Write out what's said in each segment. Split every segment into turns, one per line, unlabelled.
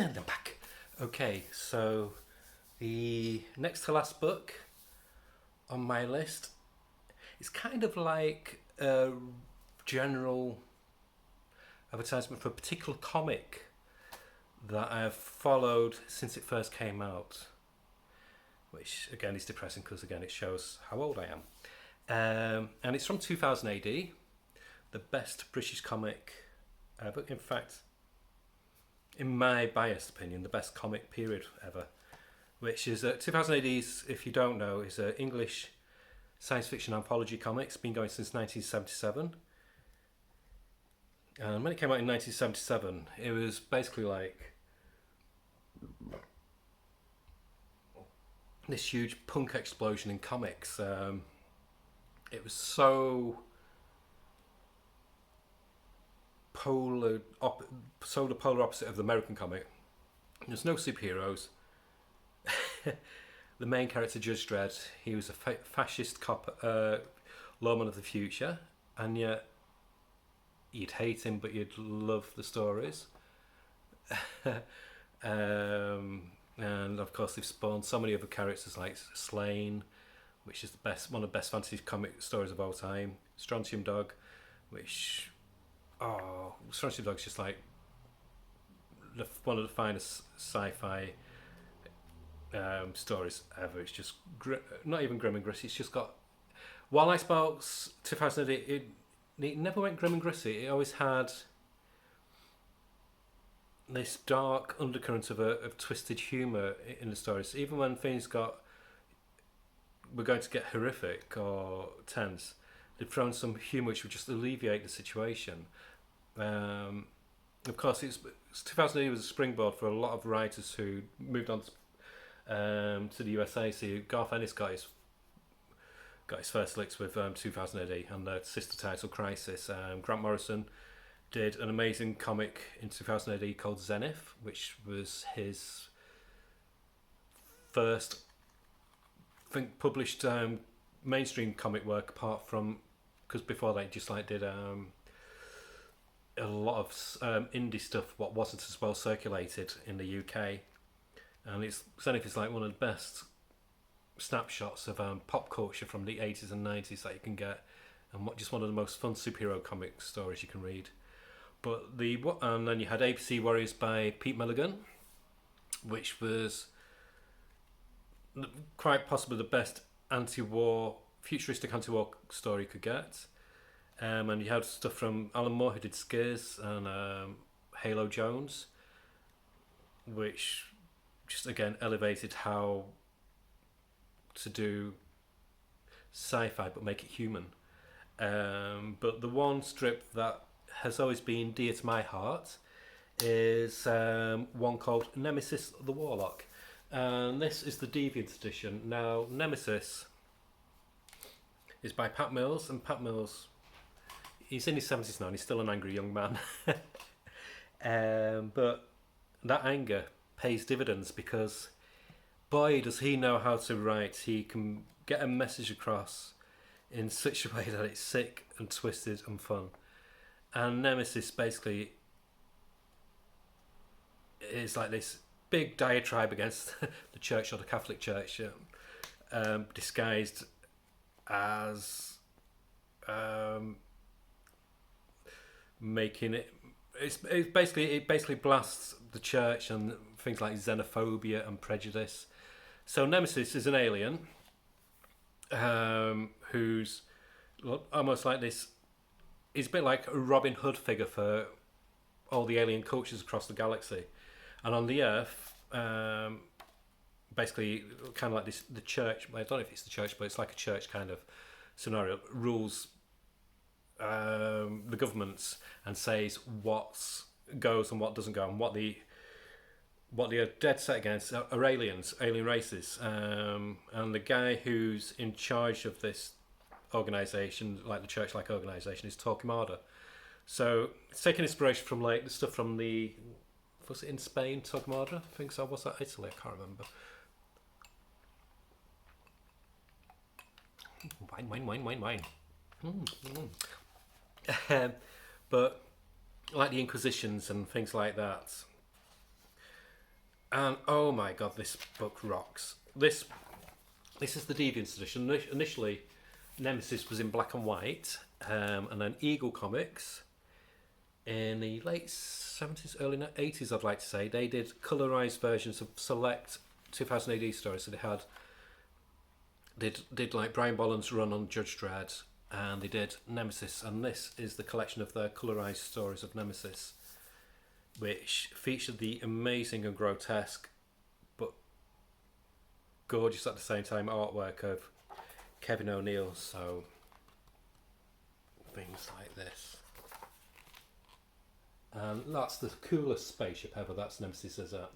And I'm back. Okay, so the next to last book on my list is kind of like a general advertisement for a particular comic that I've followed since it first came out, which again is depressing because again it shows how old I am. And it's from 2000 AD, the best British comic ever. In fact, in my biased opinion, the best comic period ever, which is 2000 AD, if you don't know, is an English science fiction anthology comic. It's been going since 1977. And when it came out in 1977, it was basically like this huge punk explosion in comics. It was so the polar opposite of the American comic. There's no superheroes. The main character, Judge Dredd, he was a fascist cop, lawman of the future, and yet you'd hate him, but you'd love the stories. And of course, they've spawned so many other characters like Slain, which is one of the best fantasy comic stories of all time. Strontium Dog, which Strontium Dog's just like one of the finest sci-fi stories ever. It's just not even grim and gritty. It's just got. While Icebox 2008, it never went grim and gritty. It always had this dark undercurrent of twisted humour in the stories. Even when things were going to get horrific or tense, they'd thrown some humour which would just alleviate the situation. Of course, 2008 was a springboard for a lot of writers who moved on to the USA. So Garth Ennis got his first licks with 2000 AD and the sister title Crisis. Grant Morrison did an amazing comic in 2000 AD called Zenith, which was his first, I think, published mainstream comic work, apart from, because before that he just like did a lot of indie stuff what wasn't as well circulated in the UK. And Zenith is like one of the best snapshots of pop culture from the 80s and 90s that you can get, and just one of the most fun superhero comic stories you can read. And then you had ABC Warriors by Pete Mulligan, which was quite possibly the best futuristic anti-war story you could get. And you had stuff from Alan Moore, who did Skiz, and Halo Jones, which just again elevated how to do sci-fi but make it human. But the one strip that has always been dear to my heart is one called Nemesis the Warlock, and this is the Deviant edition. Now, Nemesis is by Pat Mills, and Pat Mills, he's in his 70s now and he's still an angry young man. But that anger pays dividends, because boy does he know how to write. He can get a message across in such a way that it's sick and twisted and fun. And Nemesis basically is like this big diatribe against the church, or the Catholic Church, disguised as making it. It basically blasts the church and things like xenophobia and prejudice. So Nemesis is an alien who's almost like this. He's a bit like a Robin Hood figure for all the alien cultures across the galaxy. And on the Earth, basically, kind of like the church, I don't know if it's the church, but it's like a church kind of scenario, rules the governments and says what goes and what doesn't go, and what they are dead set against are alien races. And the guy who's in charge of this organisation, like the church-like organisation, is Torquemada. So it's taking inspiration from like the stuff from was it in Spain, Torquemada? I think so. Was that Italy? I can't remember. Wine. But like the Inquisitions and things like that, And oh my god, this book rocks. This is the Deviants edition. Initially, Nemesis was in black and white, and then Eagle Comics in the late 70s, early 80s, I'd like to say, they did colorized versions of select 2000 AD stories. So they had did like Brian Bolland's run on Judge Dredd, and they did Nemesis, and this is the collection of their colorized stories of Nemesis, which featured the amazing and grotesque but gorgeous at the same time artwork of Kevin O'Neill. So things like this, and that's the coolest spaceship ever. That's Nemesis is a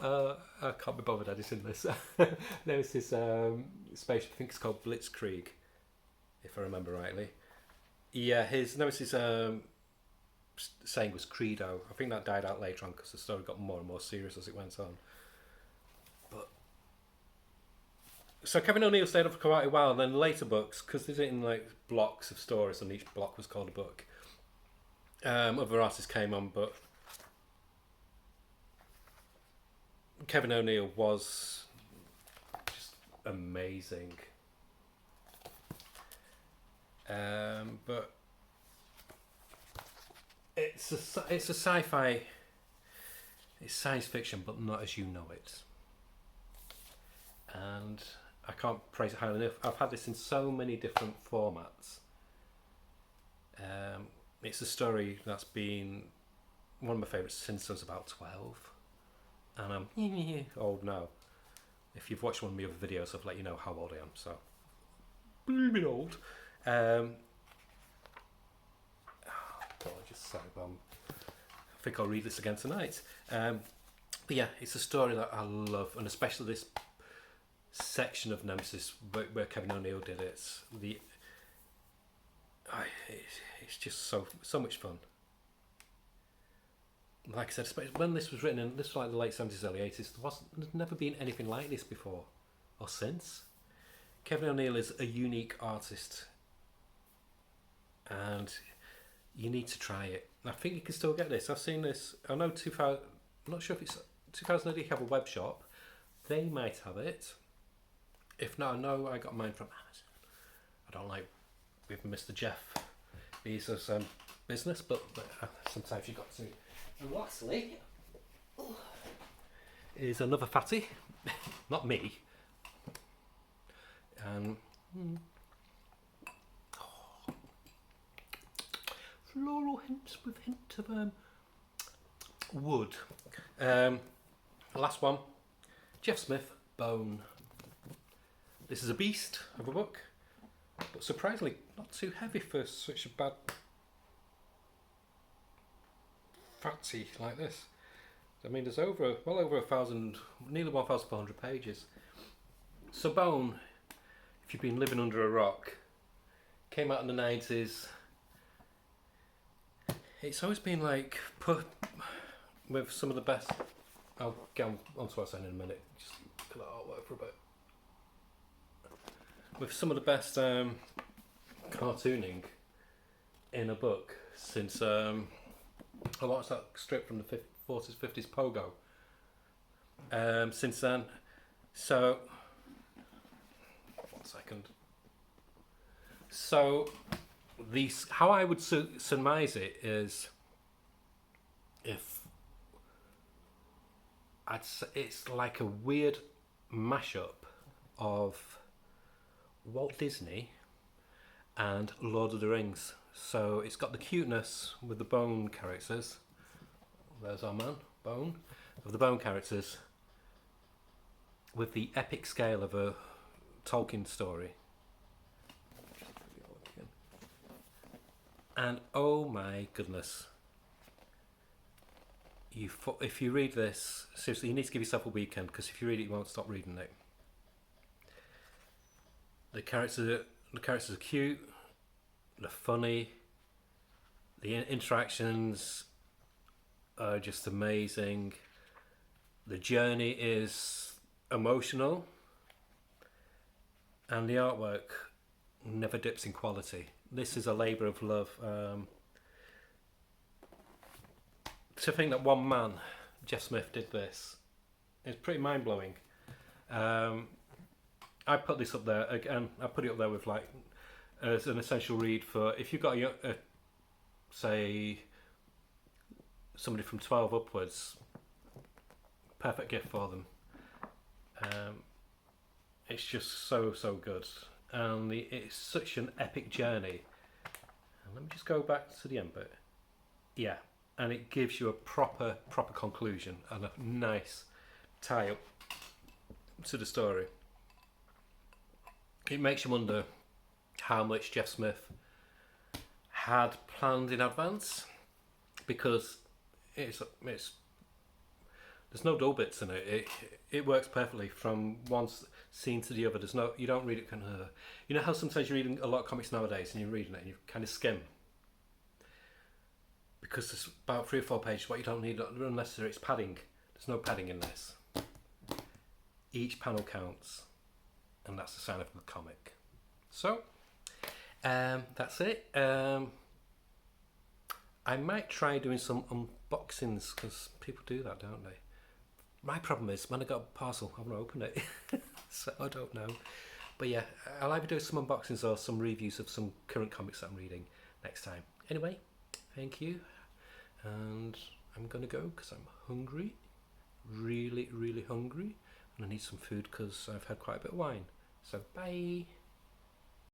I can't be bothered editing this. Nemesis spaceship, I think it's called Blitzkrieg, if I remember rightly. Yeah, his Nemesis saying was Credo. I think that died out later on because the story got more and more serious as it went on. But so Kevin O'Neill stayed up for quite a while, and then later books, because they did it in like blocks of stories, and each block was called a book. Other artists came on, but Kevin O'Neill was just amazing. But it's a sci-fi, it's science fiction, but not as you know it. And I can't praise it highly enough. I've had this in so many different formats. It's a story that's been one of my favourites since I was about 12. And I'm old now. If you've watched one of my other videos, I've let you know how old I am. So, blooming old. Apologies, sorry, I think I'll read this again tonight. But yeah, it's a story that I love, and especially this section of Nemesis where Kevin O'Neill did it. It's just so much fun. Like I said, when this was written in, this was like the late 70s, early 80s, there's never been anything like this before or since. Kevin O'Neill is a unique artist, and you need to try it. I think you can still get this. I've seen this. I know 2000. I'm not sure if it's 2000 AD have a web shop. They might have it. If not, I know I got mine from Amazon. I don't like with Mr. Jeff Bezos' business, but sometimes you got to. And lastly, is another fatty, not me. Floral hints with hint of wood. Last one, Jeff Smith, Bone. This is a beast of a book, but surprisingly not too heavy for such a bad fatty like this. I mean, there's well over 1,000, nearly 1,400 pages. So Bone, if you've been living under a rock, came out in the 90s. It's always been like put with some of the best. I'll get on to what I'm saying in a minute. Just look at that artwork for a bit. With some of the best cartooning in a book since I watched that strip from the 40s, 50s Pogo. Since then, so 1 second. So these, how I would surmise it is, if I'd say it's like a weird mashup of Walt Disney and Lord of the Rings. So it's got the cuteness with the Bone characters. There's our man, Bone, of the Bone characters, with the epic scale of a Tolkien story. And oh my goodness, if you read this, seriously, you need to give yourself a weekend, because if you read it, you won't stop reading it. The characters are cute, they're funny, the interactions are just amazing, the journey is emotional, and the artwork never dips in quality. This is a labour of love. to think that one man, Jeff Smith, did this is pretty mind blowing. I put this up there again. I put it up there with like as an essential read for if you've got a say somebody from 12 upwards. Perfect gift for them. It's just so good, and it's such an epic journey. And let me just go back to the end bit. Yeah, and it gives you a proper conclusion and a nice tie up to the story. It makes you wonder how much Jeff Smith had planned in advance, because it's there's no dull bits in it. It works perfectly from one scene to the other. You don't read it kind of. You know how sometimes you're reading a lot of comics nowadays and you're reading it and you kind of skim, because there's about 3 or 4 pages what you don't need unnecessary. It's padding. There's no padding in this. Each panel counts, and that's the sign of a good comic. So that's it. I might try doing some unboxings, because people do that, don't they? My problem is when I got a parcel, I haven't opened it, so I don't know. But yeah, I'll either do some unboxings or some reviews of some current comics that I'm reading next time. Anyway, thank you, and I'm gonna go because I'm hungry, really hungry, and I need some food because I've had quite a bit of wine. So bye.